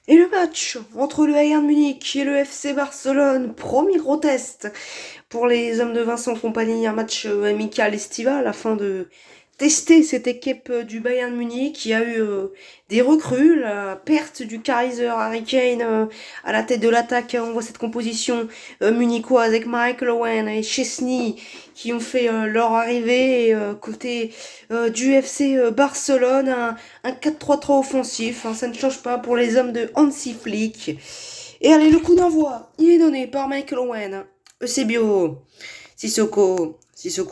Et le match entre le Bayern Munich et le FC Barcelone, premier gros test pour les hommes de Vincent Kompany, un match amical estival afin de tester cette équipe du Bayern Munich qui a eu des recrues, la perte du Kaiser Harry Kane à la tête de l'attaque. On voit cette composition munichoise avec Michael Owen et Chesney qui ont fait leur arrivée. Et, côté du FC Barcelone, un 4-3-3 offensif, hein, ça ne change pas pour les hommes de Hansi Flick. Et allez, le coup d'envoi, il est donné par Michael Owen. Eusebio, Sissoko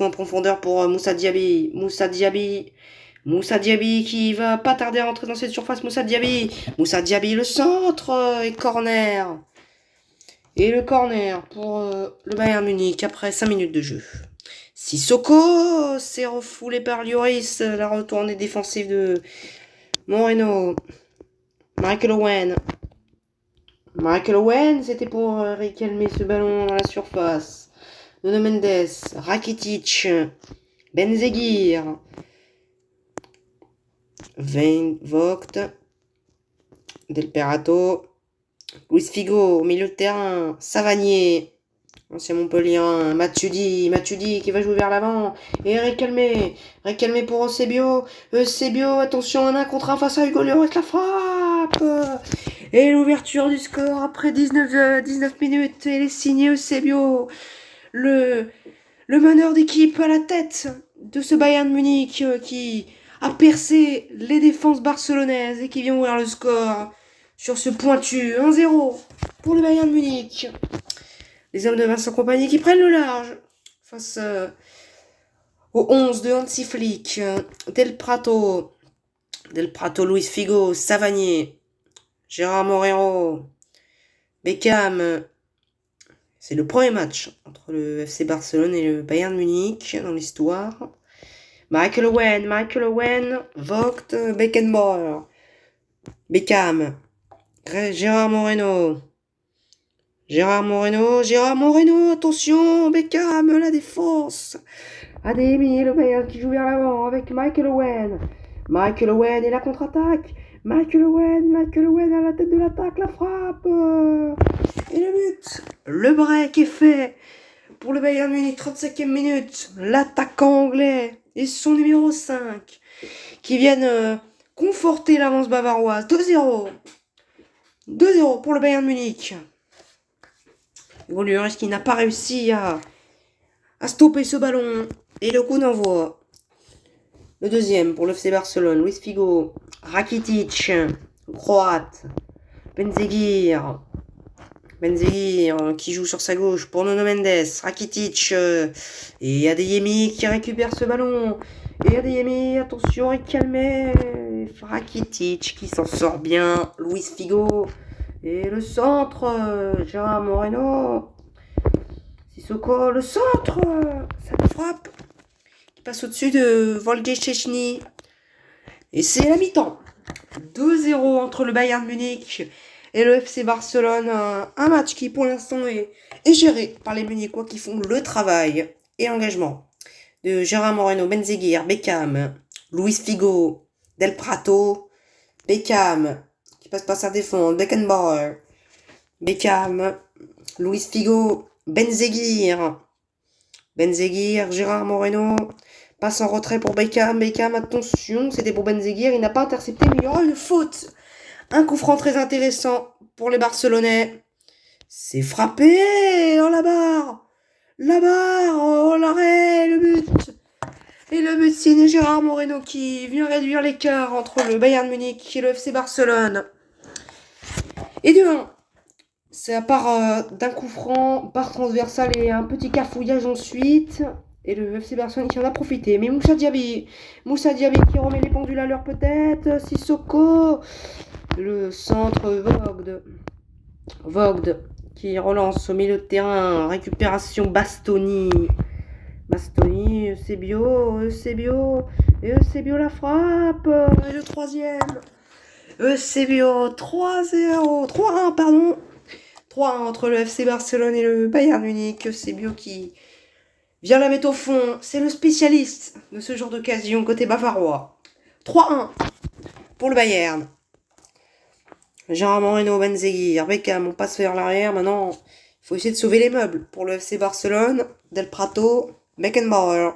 en profondeur pour Moussa Diaby. Moussa Diaby qui va pas tarder à entrer dans cette surface. Moussa Diaby le centre et corner. Et le corner pour le Bayern Munich après 5 minutes de jeu. Sissoko s'est refoulé par Lloris, la retournée défensive de Moreno. Michael Owen. Michael Owen, c'était pour récalmer ce ballon dans la surface. Nuno Mendes, Rakitic, Benzeguir, Vogt, Del Perato, Luis Figo au milieu de terrain, Savanier, ancien Montpellien, Matuidi qui va jouer vers l'avant, et récalmé pour Eusebio, attention, un contre un face à Hugo Lloris, la frappe. Et l'ouverture du score après 19 minutes, et les signés Eusebio, le, le meneur d'équipe à la tête de ce Bayern Munich qui a percé les défenses barcelonaises et qui vient ouvrir le score sur ce pointu 1-0 pour le Bayern Munich. Les hommes de Vincent Kompany qui prennent le large face aux 11 de Hansi Flick. Del Prato, Luis Figo, Savanier, Gérard Moreno, Beckham. C'est le premier match entre le FC Barcelone et le Bayern Munich dans l'histoire. Michael Owen, Vogt, Beckenbauer, Beckham, Gérard Moreno, attention, Beckham, la défense. Adeyemi, le Bayern qui joue vers l'avant avec Michael Owen et la contre-attaque. Michael Owen à la tête de l'attaque, la frappe. Et le but. Le break est fait pour le Bayern Munich, 35e minute. L'attaquant anglais et son numéro 5 qui viennent conforter l'avance bavaroise. 2-0. 2-0 pour le Bayern Munich. Hugo Lloris qui n'a pas réussi à stopper ce ballon. Et le coup d'envoi. Le deuxième pour le FC Barcelone. Luis Figo, Rakitic, croate, Benzeguir qui joue sur sa gauche pour Nuno Mendes, Rakitic et Adeyemi qui récupère ce ballon. Et Adeyemi, attention, calmé. Rakitic qui s'en sort bien. Luis Figo. Et le centre, Gérard Moreno. Sissoko, le centre, ça frappe. Qui passe au-dessus de Volge Chechny. Et c'est la mi-temps. 2-0 entre le Bayern Munich et le FC Barcelone. Un match qui pour l'instant est géré par les Munichois qui font le travail et l'engagement de Gérard Moreno, Benzeguir, Beckham, Luis Figo, Del Prato, Beckham qui passe par sa défense, Beckenbauer, Beckham, Luis Figo, Benzeguir, Gérard Moreno, passe en retrait pour Beckham, attention, c'était pour Benzeguir, il n'a pas intercepté mais il y aura une faute. Un coup franc très intéressant pour les Barcelonais. C'est frappé dans la barre, oh l'arrêt, le but. Et le but signé Gérard Moreno qui vient réduire l'écart entre le Bayern Munich et le FC Barcelone. Et de 1, c'est à part d'un coup franc, barre transversale et un petit cafouillage ensuite. Et le FC Barcelone qui en a profité. Mais Moussa Diaby qui remet les pendules à l'heure peut-être. Sissoko. Le centre Vogt qui relance au milieu de terrain. Récupération Bastoni, Eusebio. Et Eusebio la frappe. Et le troisième. Eusebio 3-0. 3-1 pardon. 3-1 entre le FC Barcelone et le Bayern Munich. Eusebio qui vient la mettre au fond. C'est le spécialiste de ce genre d'occasion côté bavarois. 3-1 pour le Bayern. Gérard Moreno, Benzeguir, Beckham, on passe vers l'arrière. Maintenant, il faut essayer de sauver les meubles. Pour le FC Barcelone, Del Prato, Beckenbauer,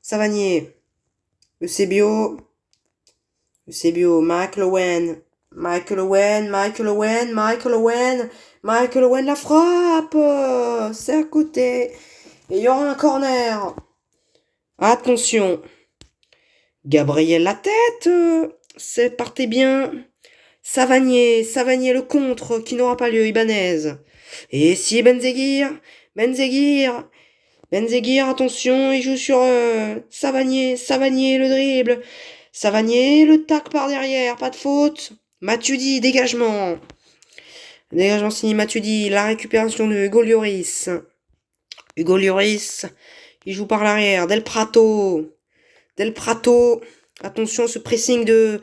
Savanier, Eusebio, Michael Owen, Michael Owen, la frappe, c'est à côté. Et il y aura un corner. Attention. Gabriel la tête, c'est parti bien. Savanier le contre qui n'aura pas lieu, Ibanez. Et si Benzeguir, attention, il joue sur Savanier le dribble. Savanier, le tac par derrière, pas de faute. Matuidi, dégagement. Dégagement signé Matuidi, la récupération de Hugo Lloris. Il joue par l'arrière. Del Prato, attention ce pressing de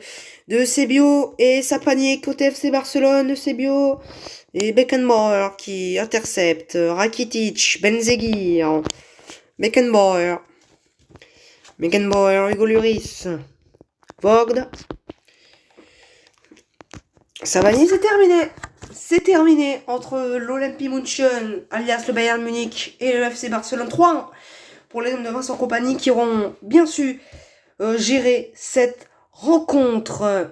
Eusebio et sa panier côté FC Barcelone, Eusebio et Beckenbauer qui intercepte, Rakitic, Benzeguir, Beckenbauer, Hugo Lloris, Vogt, Savanier, c'est terminé entre l'Olympique München, alias le Bayern Munich et le FC Barcelone 3 pour les hommes de Vincent Kompany qui auront bien su gérer cette rencontre.